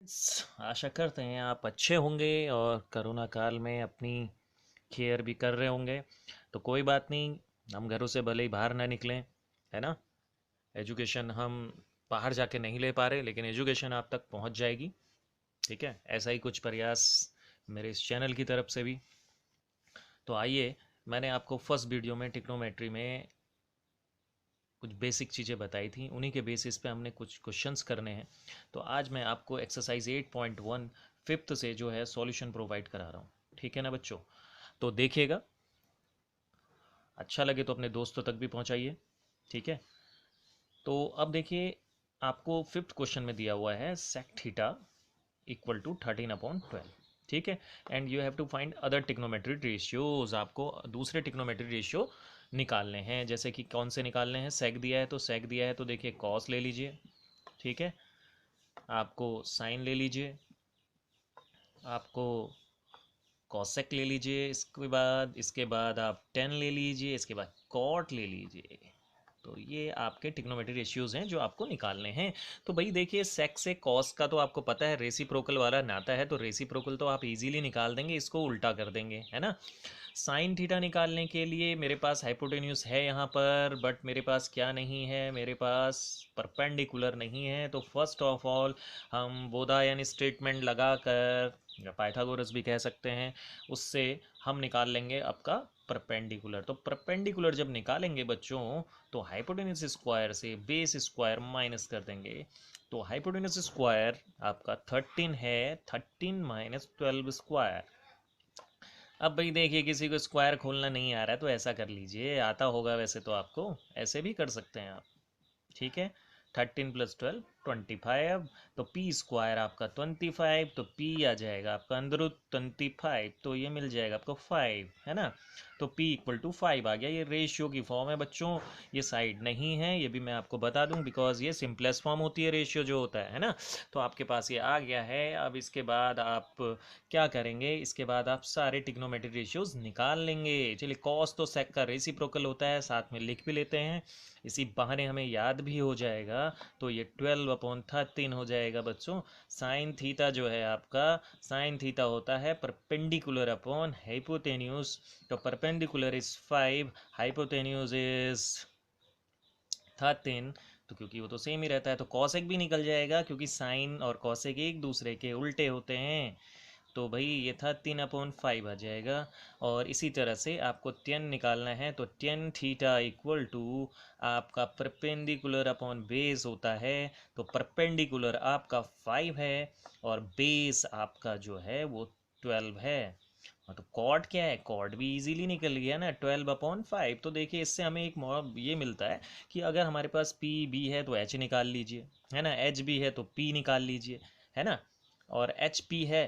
आशा करते हैं आप अच्छे होंगे और कोरोना काल में अपनी केयर भी कर रहे होंगे। तो कोई बात नहीं, हम घरों से भले ही बाहर ना निकलें, है ना। एजुकेशन हम बाहर जाके नहीं ले पा रहे, लेकिन एजुकेशन आप तक पहुंच जाएगी। ठीक है, ऐसा ही कुछ प्रयास मेरे इस चैनल की तरफ से भी। तो आइए, मैंने आपको फर्स्ट वीडियो में टिक्नोमेट्री में कुछ बेसिक चीज़ें बताई थी, उन्हीं के बेसिस पे हमने कुछ क्वेश्चंस करने हैं। तो आज मैं आपको एक्सरसाइज 8.1 फिफ्थ से जो है सॉल्यूशन प्रोवाइड करा रहा हूँ। ठीक है ना बच्चों, तो देखिएगा, अच्छा लगे तो अपने दोस्तों तक भी पहुँचाइए। ठीक है, तो अब देखिए, आपको फिफ्थ क्वेश्चन में दिया हुआ है सेक थीटा इक्वल टू 13/12। ठीक है, and you have to find other trigonometric ratios. आपको दूसरे टिग्नोमेट्रिक रेशियो निकालने हैं। जैसे कि कौन से निकालने हैं, सेक दिया है तो सेक दिया है तो देखिए कॉस ले लीजिए। ठीक है, आपको साइन ले लीजिए, आपको कॉसेक ले लीजिए, इसके बाद आप टेन ले लीजिए, इसके बाद कॉट ले लीजिए। तो ये आपके टिग्नोमेट्रिक रेशियोज हैं जो आपको निकालने हैं। तो भाई देखिए, सेक से कॉस का तो आपको पता है रेसिप्रोकल वाला नाता है, तो रेसिप्रोकल तो आप इजीली निकाल देंगे, इसको उल्टा कर देंगे, है ना। साइन थीटा निकालने के लिए मेरे पास हाइपोटेन्यूस है यहाँ पर, बट मेरे पास क्या नहीं है, मेरे पास परपेंडिकुलर नहीं है। तो फर्स्ट ऑफ ऑल हम बोधायन स्टेटमेंट लगाकर, या पाइथागोरस भी कह सकते हैं, उससे हम निकाल लेंगे आपका परपेंडिकुलर। तो परपेंडिकुलर जब निकालेंगे बच्चों, तो हाइपोटेन्यूस स्क्वायर से बेस स्क्वायर माइनस कर देंगे। तो हाइपोटेन्यूस स्क्वायर आपका 13 है, 13 - 12 स्क्वायर। अब भाई देखिए, किसी को स्क्वायर खोलना नहीं आ रहा है तो ऐसा कर लीजिए, आता होगा वैसे तो आपको, ऐसे भी कर सकते हैं आप। ठीक है, 13 + 12 25। तो पी स्क्वायर आपका 25, तो पी आ जाएगा आपका अंदर 25, तो ये मिल जाएगा आपको 5, है ना। तो पी इक्वल टू 5 आ गया। ये रेशियो की फॉर्म है बच्चों, ये साइड नहीं है, ये भी मैं आपको बता दूं, बिकॉज ये सिंपलेस्ट फॉर्म होती है रेशियो जो होता है ना। तो आपके पास ये आ गया है। अब इसके बाद आप क्या करेंगे, इसके बाद आप सारे टिग्नोमेट्रिक रेशियोज निकाल लेंगे। चलिए, कॉस तो सेक का रेसिप्रोकल होता है, साथ में लिख भी लेते हैं, इसी बहाने हमें याद भी हो जाएगा। तो ये 12/13 हो जाएगा बच्चों। साइन थीटा जो है आपका, साइन थीटा होता है परपेंडिकुलर अपॉन हाइपोटेन्यूज। तो परपेंडिकुलर इज 5, हाइपोटेन्यूज इज 13। तो क्योंकि वो तो सेम ही रहता है, तो कॉसेक भी निकल जाएगा, क्योंकि साइन और कॉसेक एक दूसरे के उल्टे होते हैं। तो भाई ये था 3/5 आ जाएगा। और इसी तरह से आपको टेन निकालना है, तो टेन थीटा इक्वल टू आपका परपेंडिकुलर अपॉन बेस होता है। तो परपेंडिकुलर आपका 5 है और बेस आपका जो है वो 12 है। हाँ, तो कॉड क्या है, कॉड भी इजीली निकल गया ना, 12/5। तो देखिए, इससे हमें एक ये मिलता है कि अगर हमारे पास पी बी है तो एच निकाल लीजिए, है ना, एच बी है तो पी निकाल लीजिए, है ना, और एच पी है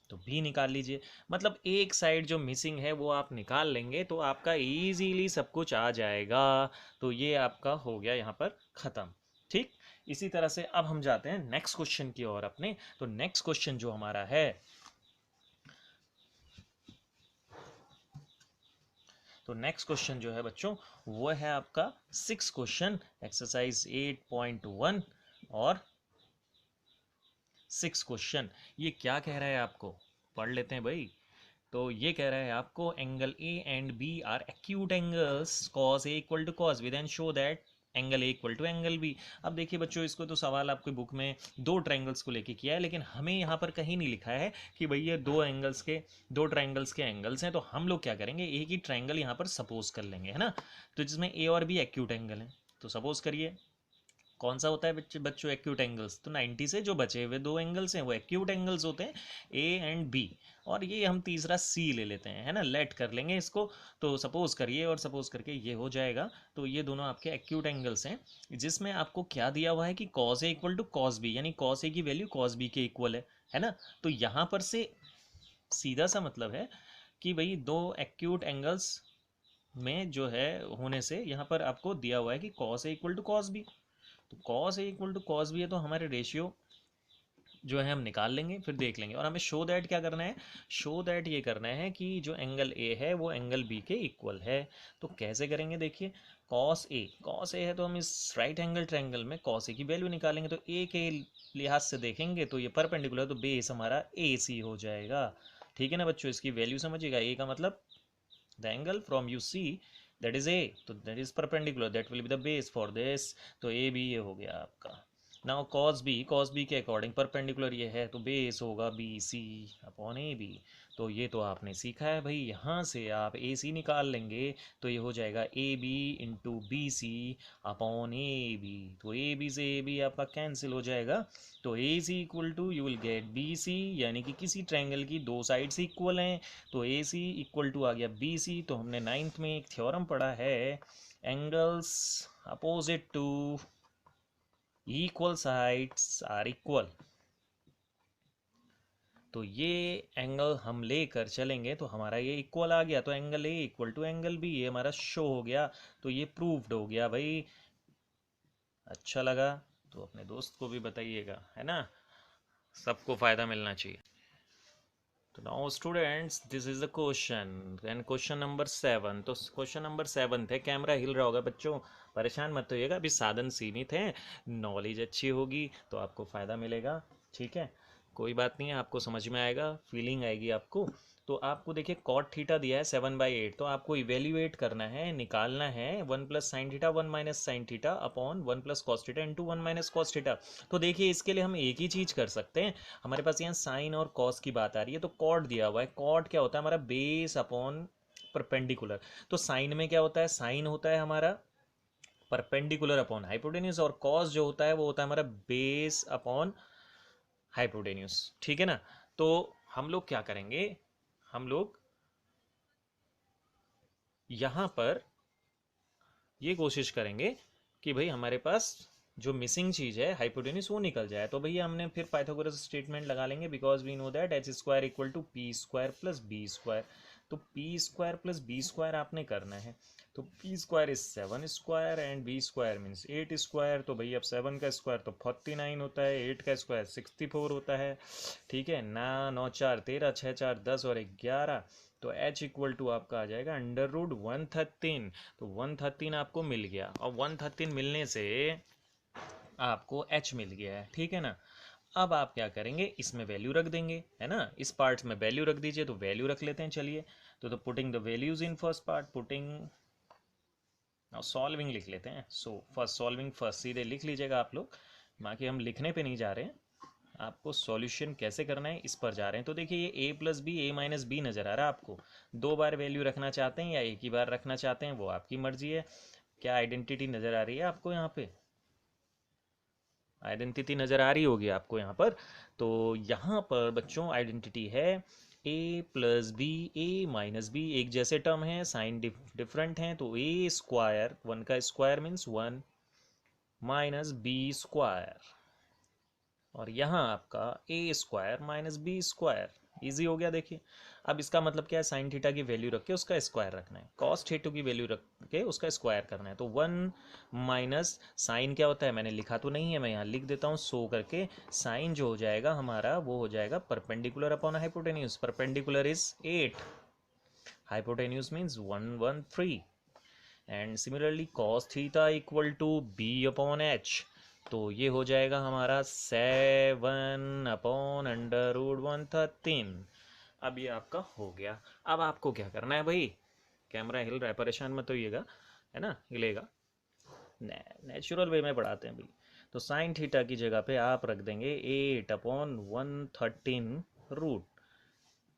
तो भी निकाल लीजिए। मतलब एक साइड जो मिसिंग है वो आप निकाल लेंगे तो आपका इजीली सब कुछ आ जाएगा। तो ये आपका हो गया यहाँ पर ख़त्म। ठीक, इसी तरह से अब हम जाते हैं नेक्स्ट क्वेश्चन की ओर अपने। तो नेक्स्ट क्वेश्चन जो हमारा है, तो नेक्स्ट क्वेश्चन जो है बच्चों, वो है आपका सिक्स क्वेश्चन, एक्सरसाइज 8.1 और सिक्स क्वेश्चन। ये क्या कह रहा है आपको, पढ़ लेते हैं भाई। तो ये कह रहा है आपको, angle A and B are acute angles, cos A equal to cos B, then show that angle A equal to angle B. अब देखिए बच्चों, इसको तो सवाल आपकी बुक में दो ट्रायंगल्स को लेके किया है, लेकिन हमें यहाँ पर कहीं नहीं लिखा है कि भाई ये दो ट्रायंगल्स के एंगल्स हैं। तो हम लोग क्या करेंगे, एक ही ट्रायंगल यहाँ पर सपोज कर लेंगे, है ना। तो जिसमें ए और बी एक्यूट एंगल है, तो सपोज करिए कौन सा होता है बच्चों एक्यूट एंगल्स, तो 90 से जो बचे हुए दो एंगल्स हैं वो एक्यूट एंगल्स होते हैं, ए एंड बी। और ये हम तीसरा सी ले लेते हैं, है ना, लेट कर लेंगे इसको। तो सपोज करिए, और सपोज करके ये हो जाएगा। तो ये दोनों आपके एक्यूट एंगल्स हैं, जिसमें आपको क्या दिया हुआ है कि cos A equal to cos B, यानी कॉस ए की वैल्यू कॉस बी के इक्वल है ना। तो यहाँ पर से सीधा सा मतलब है कि भाई दो एक्यूट एंगल्स में जो है होने से यहाँ पर आपको दिया हुआ है कि cos A equal to cos B. तो cos A equal to cos B है, तो हमारे रेशियो जो है हम निकाल लेंगे, फिर देख लेंगे। और हमें शो दैट क्या करना है, शो दैट ये करना है कि जो एंगल ए है वो एंगल बी के इक्वल है। तो कैसे करेंगे देखिए, कॉस ए है तो हम इस राइट एंगल ट्रायंगल में कॉस ए की वैल्यू निकालेंगे, तो ए के लिहाज से देखेंगे तो ये परपेंडिकुलर, तो बेस हमारा ए सी हो जाएगा। ठीक है ना बच्चों, इसकी वैल्यू समझिएगा, ए का मतलब the angle from you see that is A, तो that is perpendicular, that will be the base for this, तो ए बी ये हो गया आपका। नाउ कॉस बी के अकॉर्डिंग परपेंडिकुलर ये है तो बेस होगा B C upon A B. तो ये तो आपने सीखा है भाई, यहाँ से आप ए सी निकाल लेंगे तो ये हो जाएगा A B into B C upon A B, तो ए बी से ए बी आपका कैंसिल हो जाएगा, तो A C equal to you will get B C, यानी कि किसी ट्रायंगल की दो साइड्स इक्वल हैं, तो ए सी इक्वल टू आ गया बी सी। तो हमने 9th में एक थ्योरम पढ़ा है, angles opposite to equal sides are equal, तो ये एंगल हम लेकर चलेंगे तो हमारा ये इक्वल आ गया, तो angle A equal to angle B, ये हमारा शो हो गया, तो ये प्रूव्ड हो गया भाई। अच्छा लगा तो अपने दोस्त को भी बताइएगा, है ना, सबको फ़ायदा मिलना चाहिए। तो now students this is the question, and question number 7, तो क्वेश्चन नंबर 7 थे, कैमरा हिल रहा होगा बच्चों, परेशान मत होइएगा, अभी साधन सीमित हैं, नॉलेज अच्छी होगी तो आपको फ़ायदा मिलेगा। ठीक है, कोई बात नहीं है, आपको समझ में आएगा, फीलिंग आएगी आपको। तो आपको देखिए कॉट थीटा दिया है 7/8, तो आपको इवेल्युएट करना है, निकालना है 1 plus sine theta 1 minus sine theta upon 1 plus cos theta into 1 minus cos theta. तो देखिए इसके लिए हम एक ही चीज़ कर सकते हैं, हमारे पास यहाँ साइन और कॉस की बात आ रही है, तो कॉट दिया हुआ है, कॉट क्या होता है हमारा बेस अपॉन परपेंडिकुलर, तो साइन में क्या होता है, साइन होता है हमारा परपेंडिकुलर अपॉन हाइपोटेन्यूज, और कॉस जो होता है वो होता है हमारा बेस अपॉन हाइपोटेन्यूज। ठीक है ना, तो हम लोग क्या करेंगे, हम लोग यहाँ पर ये कोशिश करेंगे कि भाई हमारे पास जो मिसिंग चीज़ है हाइपोटेन्यूज वो निकल जाए, तो भैया हमने फिर पाइथागोरस स्टेटमेंट लगा लेंगे, because we know that H square equal to P square plus B square, तो P square plus B square आपने करना है, तो P square is 7 square and B square means 8 square, तो भैया अब 7 का स्क्वायर तो 49 होता है, 8 का स्क्वायर 64 होता है। ठीक है ना, 9 4 13, 6 4 10 और 11, तो h इक्वल टू आपका आ जाएगा अंडर रूट 113, तो 113 आपको मिल गया, और 113 मिलने से आपको h मिल गया है। ठीक है ना, अब आप क्या करेंगे, इसमें वैल्यू रख देंगे, है ना, इस पार्ट में वैल्यू रख दीजिए, तो वैल्यू रख लेते हैं, चलिए, तो putting the values in first part, putting now solving लिख लेते हैं, सो फर्स्ट सॉल्विंग फर्स्ट, सीधे लिख लीजिएगा आप लोग, बाकी हम लिखने पे नहीं जा रहे हैं, आपको सॉल्यूशन कैसे करना है इस पर जा रहे हैं। तो देखिए ये a plus B, A minus B नज़र आ रहा है आपको, दो बार वैल्यू रखना चाहते हैं या एक ही बार रखना चाहते हैं वो आपकी मर्जी है। क्या आइडेंटिटी नज़र आ रही है आपको यहाँ पे, आइडेंटिटी नज़र आ रही होगी आपको यहाँ पर, तो यहाँ पर बच्चों आइडेंटिटी है a plus B, A minus B, एक जैसे टर्म है, साइन डिफरेंट हैं, तो a स्क्वायर, 1 का square means 1 minus B square, और यहाँ आपका A square minus B square, easy हो गया। देखिए अब इसका मतलब क्या है, साइन थीटा की वैल्यू रख के उसका स्क्वायर रखना है, कॉस थीटा की वैल्यू रख के उसका स्क्वायर करना है, तो 1 माइनस साइन क्या होता है, मैंने लिखा तो नहीं है, मैं यहाँ लिख देता हूँ शो करके, साइन जो हो जाएगा हमारा वो हो जाएगा perpendicular upon hypotenuse, perpendicular is 8, hypotenuse means 113, and similarly cos theta equal to B upon H, तो ये हो जाएगा हमारा 7 अपॉन अंडर रूट 113। अब ये आपका हो गया, अब आपको क्या करना है भाई, कैमरा हिल रहा है परेशान मत होइएगा, है ना, हिलेगा, नेचुरल वे में पढ़ाते हैं भाई, तो साइन थीटा की जगह पे आप रख देंगे 8 अपॉन 113 रूट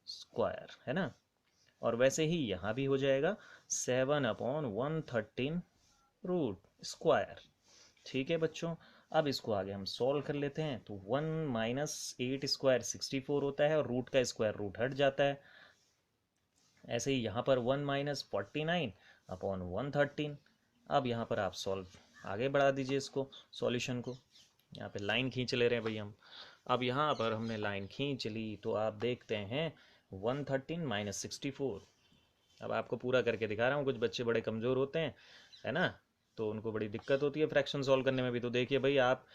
स्क्वायर, है ना, और वैसे ही यहाँ भी हो जाएगा 7 अपॉन 113 रूट स्क्वायर। ठीक है बच्चों, अब इसको आगे हम सॉल्व कर लेते हैं, तो 1 माइनस 8 स्क्वायर 64 होता है, और रूट का स्क्वायर रूट हट जाता है, ऐसे ही यहाँ पर 1 माइनस 49 अपॉन 113, अब यहाँ पर आप सॉल्व आगे बढ़ा दीजिए इसको, सॉल्यूशन को, यहाँ पे लाइन खींच ले रहे हैं भाई हम, अब यहाँ पर हमने लाइन खींच ली, तो आप देखते हैं 113 माइनस 64, अब आपको पूरा करके दिखा रहा हूँ, कुछ बच्चे बड़े कमज़ोर होते हैं, है ना, तो उनको बड़ी दिक्कत होती है फ्रैक्शन सॉल्व करने में भी, तो देखिए भाई आप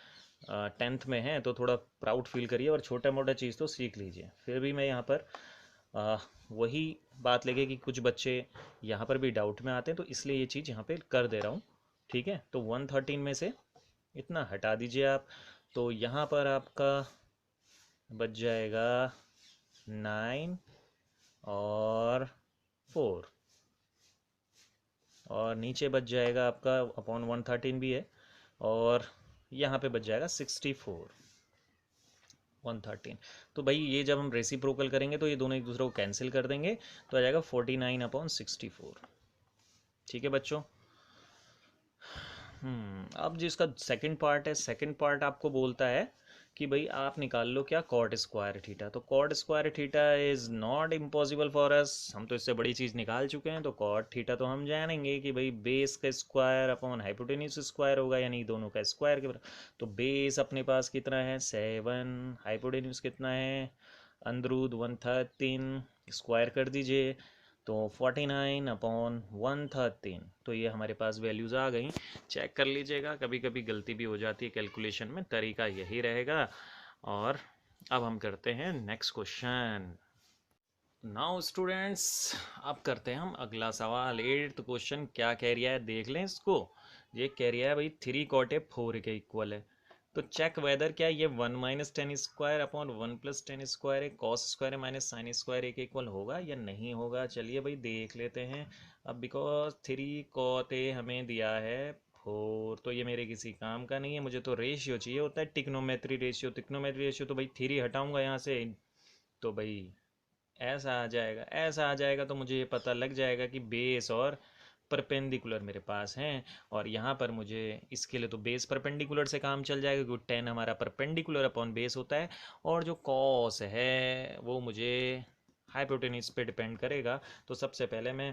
10th में हैं तो थोड़ा प्राउड फील करिए और छोटा मोटा चीज़ तो सीख लीजिए, फिर भी मैं यहाँ पर वही बात लेके कि कुछ बच्चे यहाँ पर भी डाउट में आते हैं, तो इसलिए ये चीज़ यहाँ पे कर दे रहा हूँ। ठीक है, तो 113 में से इतना हटा दीजिए आप, तो यहाँ पर आपका बच जाएगा 9 और 4, और नीचे बच जाएगा आपका अपॉन 113 भी है, और यहाँ पे बच जाएगा 64 113। तो भाई ये जब हम रेसिप्रोकल करेंगे तो ये दोनों एक दूसरे को कैंसिल कर देंगे, तो आ जाएगा 49/64। ठीक है बच्चों। अब जिसका सेकंड पार्ट है, सेकंड पार्ट आपको बोलता है कि भाई आप निकाल लो क्या, कॉट स्क्वायर थीटा। तो cot square theta is not impossible for us, हम तो इससे बड़ी चीज़ निकाल चुके हैं। तो कॉट थीटा तो हम जानेंगे कि भाई बेस का स्क्वायर अपॉन हाइपोटेन्यूज स्क्वायर होगा, यानी दोनों का स्क्वायर के बराबर। तो बेस अपने पास कितना है 7, हाइपोटेन्यूज कितना है अंदरूद 113, स्क्वायर कर दीजिए तो 49/113। तो ये हमारे पास वैल्यूज़ आ गई। चेक कर लीजिएगा, कभी कभी गलती भी हो जाती है कैलकुलेशन में, तरीका यही रहेगा। और अब हम करते हैं नेक्स्ट क्वेश्चन। नाउ स्टूडेंट्स, अब करते हैं हम अगला सवाल। 8th क्वेश्चन क्या कह रहा है, देख लें इसको। ये कह रहा है भाई 3 cot 4 के इक्वल है, तो चेक वेदर क्या है ये 1 - tan² अपॉन 1 + tan² है, cos square minus sine square के इक्वल होगा या नहीं होगा। चलिए भाई देख लेते हैं। अब बिकॉज 3 cot हमें दिया है 4, तो ये मेरे किसी काम का नहीं है, मुझे तो रेशियो चाहिए होता है, टिक्नोमेट्री रेशियो। टिक्नोमेट्री रेशियो तो भाई 3 हटाऊंगा यहाँ से, तो भाई ऐसा आ जाएगा, ऐसा आ जाएगा। तो मुझे ये पता लग जाएगा कि बेस और परपेंडिकुलर मेरे पास हैं, और यहाँ पर मुझे इसके लिए तो बेस परपेंडिकुलर से काम चल जाएगा, क्योंकि 10 हमारा परपेंडिकुलर अपॉन बेस होता है, और जो कॉस है वो मुझे हाइपोटेन्यूज पे डिपेंड करेगा। तो सबसे पहले मैं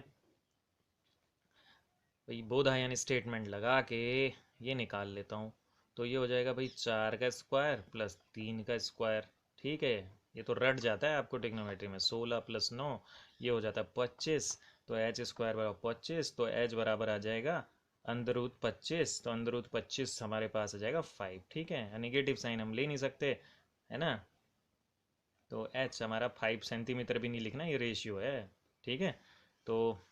भाई बोधायन स्टेटमेंट लगा के ये निकाल लेता हूँ। तो ये हो जाएगा भाई 4 का स्क्वायर प्लस 3 का स्क्वायर। ठीक है, ये तो रट जाता है आपको टिग्नोमेट्री में। 16 + 9 ये हो जाता है 25, तो h² बराबर 25, तो h बराबर आ जाएगा √25। तो √25 हमारे पास आ जाएगा 5। ठीक है, निगेटिव साइन हम ले नहीं सकते, है ना। तो h हमारा 5 सेंटीमीटर भी नहीं लिखना, ये रेशियो है। ठीक है, तो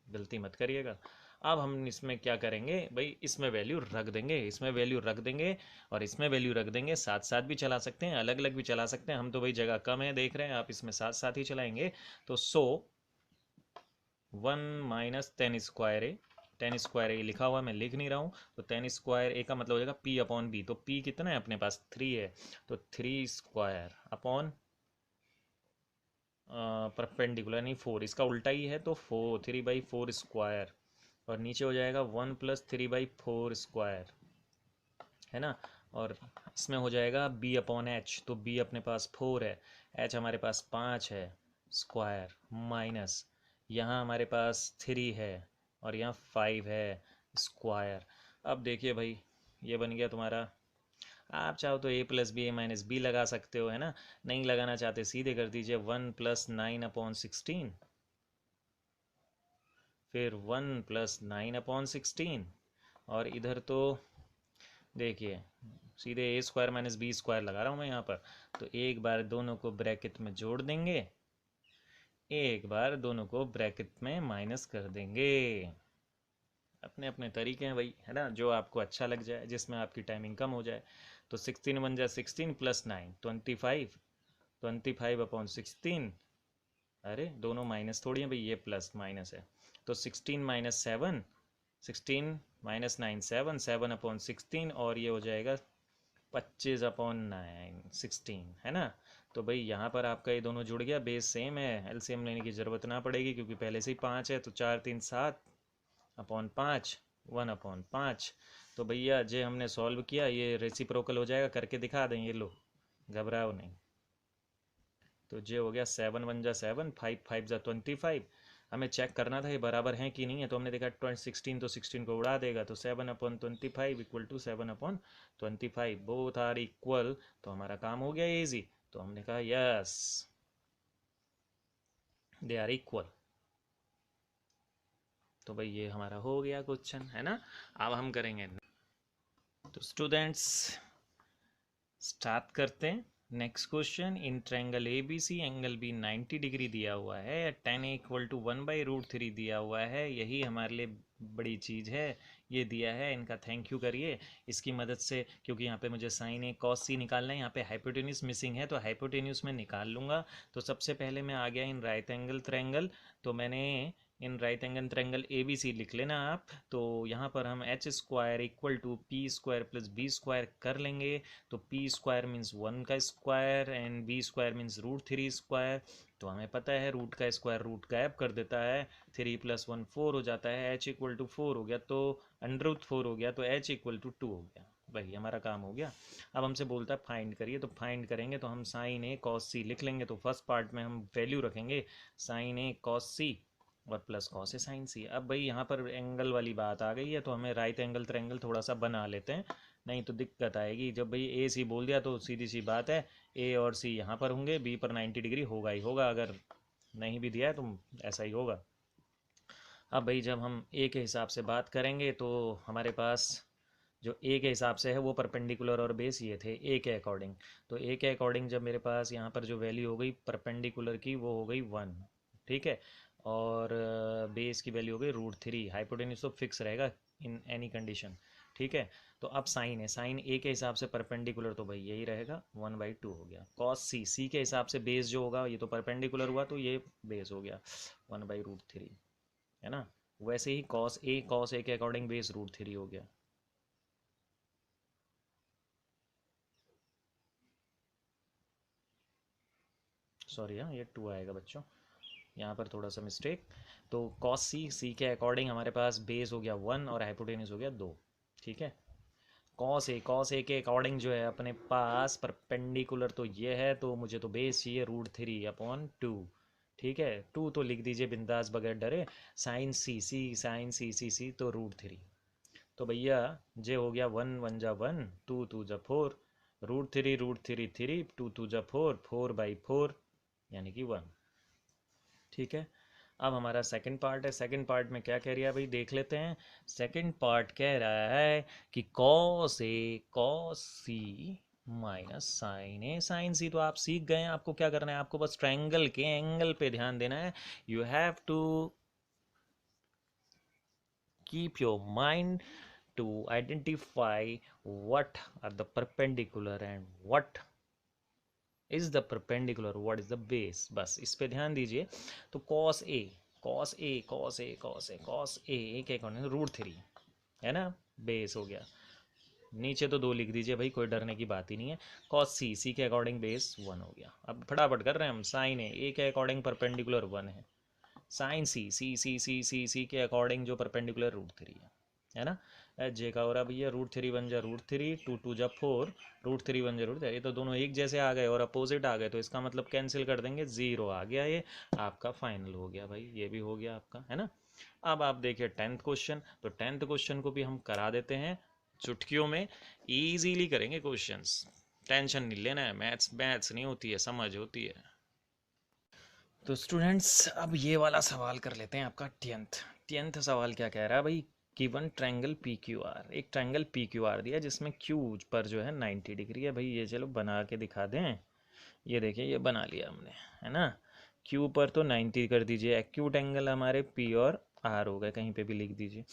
गलती मत करिएगा। अब हम इसमें क्या करेंगे भाई, इसमें वैल्यू रख देंगे, इसमें वैल्यू रख देंगे, और इसमें वैल्यू रख देंगे। साथ साथ भी चला सकते हैं, अलग अलग भी चला सकते हैं, हम तो भाई जगह कम है देख रहे हैं, आप इसमें साथ साथ ही चलाएंगे। तो 1 - tan² लिखा हुआ मैं लिख नहीं रहा हूँ, तो tan² का मतलब हो जाएगा p/b। तो p कितना है अपने पास 3 है, तो 3² अपॉन परपेंडिकुलर नहीं 4, इसका उल्टा ही है, तो 3/4 स्क्वायर, और नीचे हो जाएगा 1 + 3/4 स्क्वायर, है ना। और इसमें हो जाएगा b/h, तो b अपने पास 4 है, h हमारे पास 5 है स्क्वायर, माइनस यहाँ हमारे पास 3 है, और यहाँ 5 है स्क्वायर। अब देखिए भाई, ये बन गया तुम्हारा, आप चाहो तो a + b - b लगा सकते हो, है ना। नहीं लगाना चाहते सीधे कर दीजिए 1 + 9/16, फिर 1 + 9/16, और इधर तो देखिए सीधे a² - b² लगा रहा हूँ मैं यहाँ पर। तो एक बार दोनों को ब्रैकेट में जोड़ देंगे, एक बार दोनों को ब्रैकेट में माइनस कर देंगे। अपने अपने तरीके हैं भाई, है ना, जो आपको अच्छा लग जाए, जिसमें आपकी टाइमिंग कम हो जाए। तो 16 × 1 = 16 + 9 25, 25/16। अरे दोनों माइनस थोड़ी हैं भाई, ये प्लस माइनस है। तो 16 - 7, 16 - 9 7, 7/16, और ये हो जाएगा 25/9 16, है ना। तो भाई यहाँ पर आपका ये दोनों जुड़ गया, बेस सेम है, एलसीएम लेने की ज़रूरत ना पड़ेगी, क्योंकि पहले से ही 5 है। तो 4 3 7/5, 1/5। तो भैया जे हमने सॉल्व किया, ये रेसिप्रोकल हो जाएगा, करके दिखा दें, ये लो, घबराओ नहीं। तो जे हो गया 7 × 1 = 7, 5 × 5 = 25। हमें चेक करना था ये बराबर है कि नहीं है, तो हमने देखा 16 तो 16 को उड़ा देगा, तो 7/25 = 7/25, बोथ आर इक्वल। तो हमारा काम हो गया इजी, तो हमने कहा यस दे आर इक्वल। तो भाई ये हमारा हो गया क्वेश्चन, है ना। अब हम करेंगे, तो स्टूडेंट्स स्टार्ट करते हैं। Next question, in triangle A B C angle B 90 degree दिया हुआ है, tan A इक्वल टू 1/√3 दिया हुआ है। यही हमारे लिए बड़ी चीज़ है, ये दिया है, इनका थैंक यू करिए इसकी मदद से, क्योंकि यहाँ पे मुझे साइन ए कॉस सी निकालना है, यहाँ पे हाइपोटेन्यूस मिसिंग है तो हाइपोटेन्यूस में निकाल लूँगा। तो सबसे पहले मैं आ गया इन राइट एंगल ट्रायंगल, तो मैंने in right angle triangle A B C लिख लेना आप। तो यहाँ पर हम H square equal to P square plus B square कर लेंगे। तो पी स्क्वायर मीन्स 1 का square and B square means √3 square. तो हमें पता है रूट का स्क्वायर रूट गायब कर देता है, 3 + 1 4 हो जाता है, एच इक्वल टू 4 हो गया तो √4 हो गया, तो एच इक्वल टू 2 हो गया। भाई हमारा काम हो गया। अब हमसे बोलता है फाइंड करिए, तो फाइंड करेंगे तो हम साइन ए कॉस सी लिख लेंगे। तो फर्स्ट पार्ट में हम वैल्यू रखेंगे साइन ए कॉस सी और प्लस कॉस ए साइन सी। अब भाई यहाँ पर एंगल वाली बात आ गई है, तो हमें राइट एंगल ट्रायंगल थोड़ा सा बना लेते हैं, नहीं तो दिक्कत आएगी। जब भाई ए सी बोल दिया तो सीधी सी बात है, ए और सी यहाँ पर होंगे, बी पर 90 डिग्री होगा ही होगा, अगर नहीं भी दिया है तो ऐसा ही होगा। अब भाई जब हम ए के हिसाब से बात करेंगे तो हमारे पास जो ए के हिसाब से है वो परपेंडिकुलर और बेस ये थे ए के अकॉर्डिंग। तो ए के अकॉर्डिंग जब मेरे पास यहाँ पर जो वैल्यू हो गई परपेंडिकुलर की वो हो गई 1, ठीक है, और बेस की वैल्यू हो गई √3। हाइपोटेन्यूज तो फिक्स रहेगा इन एनी कंडीशन, ठीक है। तो अब साइन है, साइन ए के हिसाब से परपेंडिकुलर तो भाई यही रहेगा 1/2 हो गया। कॉस सी, सी के हिसाब से बेस जो होगा ये तो परपेंडिकुलर हुआ तो ये बेस हो गया 1/√3, है ना। वैसे ही कॉस ए के अकॉर्डिंग बेस √3 हो गया। सॉरी हाँ, ये 2 आएगा बच्चों, यहाँ पर थोड़ा सा मिस्टेक। तो कॉस सी, सी के अकॉर्डिंग हमारे पास बेस हो गया 1 और हाइपोटेन्यूज हो गया 2, ठीक है। कॉस ए के अकॉर्डिंग जो है अपने पास परपेंडिकुलर तो ये है, तो मुझे तो बेस चाहिए √3/2, ठीक है। 2 तो लिख दीजिए बिंदास बगैर डरे। साइन सी, साइन सी तो √3। तो भैया जे हो गया 1 1 जा 1, 2 2 जा 4, √3 3, 2 2 जा 4, 4/4 यानी कि 1, ठीक है। अब हमारा सेकंड पार्ट है, सेकंड पार्ट में क्या कह रही है भाई देख लेते हैं। सेकंड पार्ट कह रहा है कि कॉस ए कॉस सी माइनस साइन ए साइन सी। तो आप सीख गए हैं, आपको क्या करना है, आपको बस ट्रायंगल के एंगल पे ध्यान देना है। You have to keep your mind to identify what are the perpendicular and what is the perpendicular, what is the base, बस इस पे ध्यान दीजिए। तो cos a cos a cos a cos a cos a के according √3 है ना, base हो गया। नीचे तो 2 लिख दीजिए भाई, कोई डरने की बात ही नहीं है। cos c, c के अकॉर्डिंग बेस 1 हो गया। अब फटाफट कर रहे हैं हम, साइन a के अकॉर्डिंग परपेंडिकुलर 1 है, साइन सी के अकॉर्डिंग जो परपेंडिकुलर √3 है ना। एच जे का हो रहा भैया √3 1 जा √3, 2 2 जा 4, √3 1 जा √3। ये तो दोनों एक जैसे आ गए और अपोजिट आ गए, तो इसका मतलब कैंसिल कर देंगे, 0 आ गया, ये आपका फाइनल हो गया भाई, ये भी हो गया आपका, है ना। अब आप देखिए 10th क्वेश्चन, तो 10th क्वेश्चन को भी हम करा देते हैं चुटकियों में, ईजीली करेंगे क्वेश्चंस, टेंशन नहीं लेना है। मैथ्स मैथ्स नहीं होती है, समझ होती है। तो स्टूडेंट्स अब ये वाला सवाल कर लेते हैं आपका 10th सवाल क्या कह रहा है भाई। Given triangle P Q R, एक ट्रायंगल पी क्यू आर दिया जिसमें क्यू पर जो है 90 डिग्री है। भाई ये चलो बना के दिखा दें, ये देखिए ये बना लिया हमने, है ना। क्यू पर तो 90 कर दीजिए, एक्यूट एंगल हमारे पी और आर हो गए, कहीं पे भी लिख दीजिए।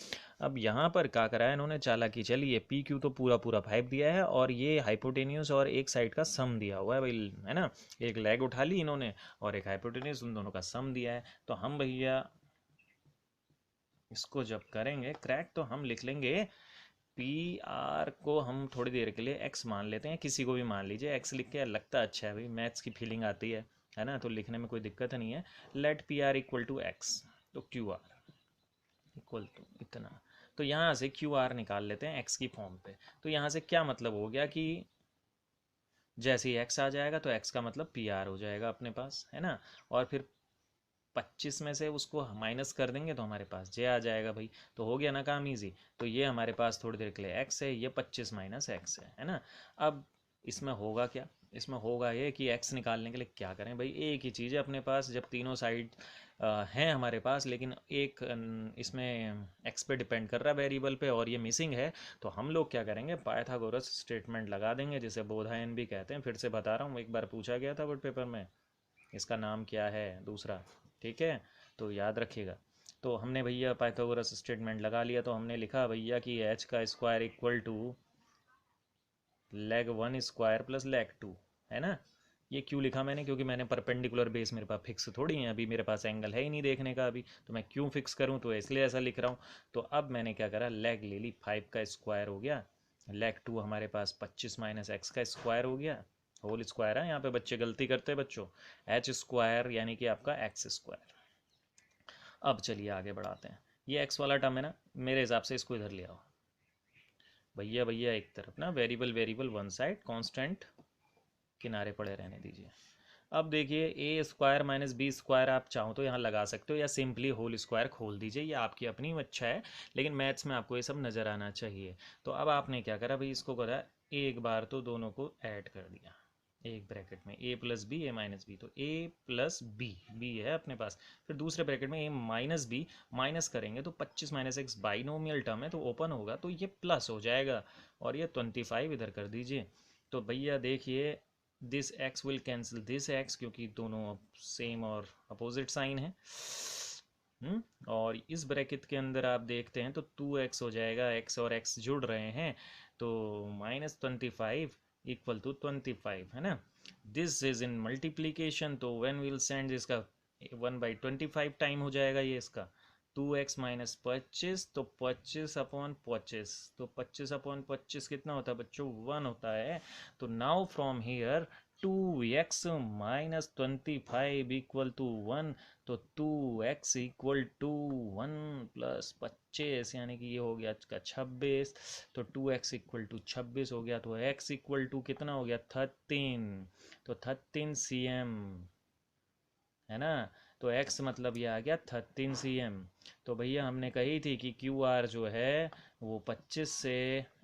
अब यहाँ पर क्या करा है इन्होंने, चालाकी चली है, पी क्यू तो पूरा पूरा 5 दिया है और ये हाइपोटेन्यूस और एक साइड का सम दिया हुआ है भाई, है ना। एक लेग उठा ली इन्होंने और एक हाइपोटेन्यूस, उन दोनों का सम दिया है। तो हम भैया इसको जब करेंगे क्रैक तो हम लिख लेंगे पी आर को हम थोड़ी देर के लिए एक्स मान लेते हैं, किसी को भी मान लीजिए, एक्स लिख के लगता अच्छा है भाई, मैथ्स की फीलिंग आती है ना, तो लिखने में कोई दिक्कत नहीं है। Let P R equal to X, तो क्यू आर इक्वल टू इतना। तो यहाँ से क्यू आर निकाल लेते हैं एक्स की फॉर्म पे। तो यहाँ से क्या मतलब हो गया कि जैसे ही एक्स आ जाएगा तो एक्स का मतलब पी आर हो जाएगा अपने पास, है ना। और फिर 25 में से उसको माइनस कर देंगे तो हमारे पास जे आ जाएगा भाई, तो हो गया ना काम ईजी। तो ये हमारे पास थोड़ी देर के लिए एक्स है, ये 25 - एक्स है ना। अब इसमें होगा क्या, इसमें होगा ये कि x निकालने के लिए क्या करें भाई, एक ही चीज़ है अपने पास, जब तीनों साइड हैं हमारे पास, लेकिन एक इसमें x पे डिपेंड कर रहा है वेरिएबल पे और ये मिसिंग है, तो हम लोग क्या करेंगे, पाइथागोरस स्टेटमेंट लगा देंगे, जिसे बोधायन भी कहते हैं। फिर से बता रहा हूँ, एक बार पूछा गया था बोर्ड पेपर में, इसका नाम क्या है दूसरा, ठीक है, तो याद रखिएगा। तो हमने भैया पाइथागोरस स्टेटमेंट लगा लिया, तो हमने लिखा भैया कि h का square equal to leg 1 square plus leg 2, है ना। ये क्यों लिखा मैंने, क्योंकि मैंने परपेंडिकुलर बेस मेरे पास फिक्स थोड़ी है, अभी मेरे पास एंगल है ही नहीं देखने का अभी, तो मैं क्यों फिक्स करूं, तो इसलिए ऐसा लिख रहा हूँ। तो अब मैंने क्या करा, लेग ले ली, 5 का स्क्वायर हो गया, लेग 2 हमारे पास 25 माइनस एक्स का स्क्वायर हो गया, होल स्क्वायर है, यहाँ पे बच्चे गलती करते हैं बच्चों, एच स्क्वायर यानी कि आपका एक्स स्क्वायर। अब चलिए आगे बढ़ाते हैं, ये एक्स वाला टर्म है ना, मेरे हिसाब से इसको इधर ले आओ भैया, भैया एक तरफ ना, variable variable one side, constant किनारे पड़े रहने दीजिए। अब देखिए ए स्क्वायर माइनस बी स्क्वायर आप चाहो तो यहाँ लगा सकते हो, या सिंपली होल स्क्वायर खोल दीजिए, ये आपकी अपनी इच्छा है, लेकिन मैथ्स में आपको ये सब नज़र आना चाहिए। तो अब आपने क्या करा भाई, इसको करा एक बार तो दोनों को ऐड कर दिया, एक ब्रैकेट में ए plus B, A minus B, तो ए प्लस बी, बी है अपने पास, फिर दूसरे ब्रैकेट में ए माइनस बी, माइनस करेंगे तो 25 माइनस एक्स बाइनोमियल टर्म है तो ओपन होगा, तो ये प्लस हो जाएगा, और ये 25 इधर कर दीजिए। तो भैया देखिए, this x will cancel this x, क्योंकि दोनों सेम और अपोजिट साइन है। और इस ब्रैकेट के अंदर आप देखते हैं तो 2x हो जाएगा, x और x जुड़ रहे हैं, तो -25 इक्वल टू 25, है ना। दिस इज इन मल्टीप्लीकेशन, तो व्हेन विल सेंड इसका 1/25 टाइम हो जाएगा ये इसका, 2x माइनस 25, तो 25/25, तो 25/25 कितना होता है बच्चों, 1 होता है। तो now from here 2x minus 25 equal to 1, तो 2x इक्वल टू 1 प्लस 25, यानी कि ये हो गया इसका 26, तो 2x इक्वल टू 26 हो गया, तो x इक्वल टू कितना हो गया 13, तो 13 cm, है ना। तो x मतलब ये आ गया 13 cm। तो भैया हमने कही थी कि QR जो है वो 25 से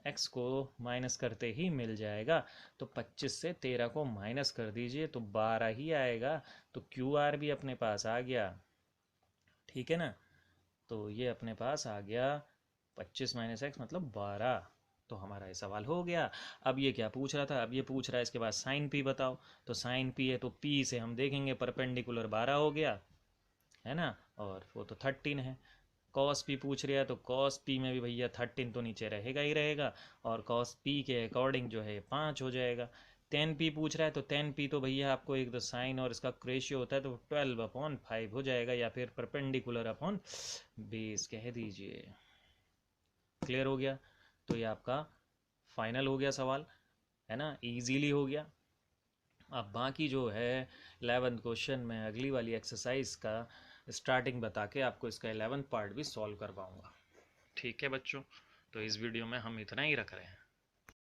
x को माइनस करते ही मिल जाएगा, तो 25 से 13 को माइनस कर दीजिए तो 12 ही आएगा, तो QR भी अपने पास आ गया, ठीक है ना। तो ये अपने पास आ गया 25 माइनस एक्स मतलब 12, तो हमारा ये सवाल हो गया। अब ये क्या पूछ रहा था, अब ये पूछ रहा है इसके बाद साइन पी बताओ, तो साइन पी है तो पी से हम देखेंगे परपेंडिकुलर 12 हो गया, है ना, और वो तो 13 है। कॉस पी पूछ रहा है तो कॉस पी में भी भैया 13 तो नीचे रहेगा ही रहेगा, और कॉस पी के अकॉर्डिंग जो है 5 हो जाएगा। टेन पी पूछ रहा है तो टेन पी तो भैया आपको एक तो साइन और इसका रेशियो होता है, तो 12/5 हो जाएगा, या फिर परपेंडिकुलर अपॉन बेस कह दीजिए। क्लियर हो गया, तो ये आपका फाइनल हो गया सवाल, है ना, इजीली हो गया। अब बाकी जो है 11th क्वेश्चन में अगली वाली एक्सरसाइज का स्टार्टिंग बता के आपको इसका 11th पार्ट भी सॉल्व करवाऊंगा, ठीक है बच्चों। तो इस वीडियो में हम इतना ही रख रहे हैं।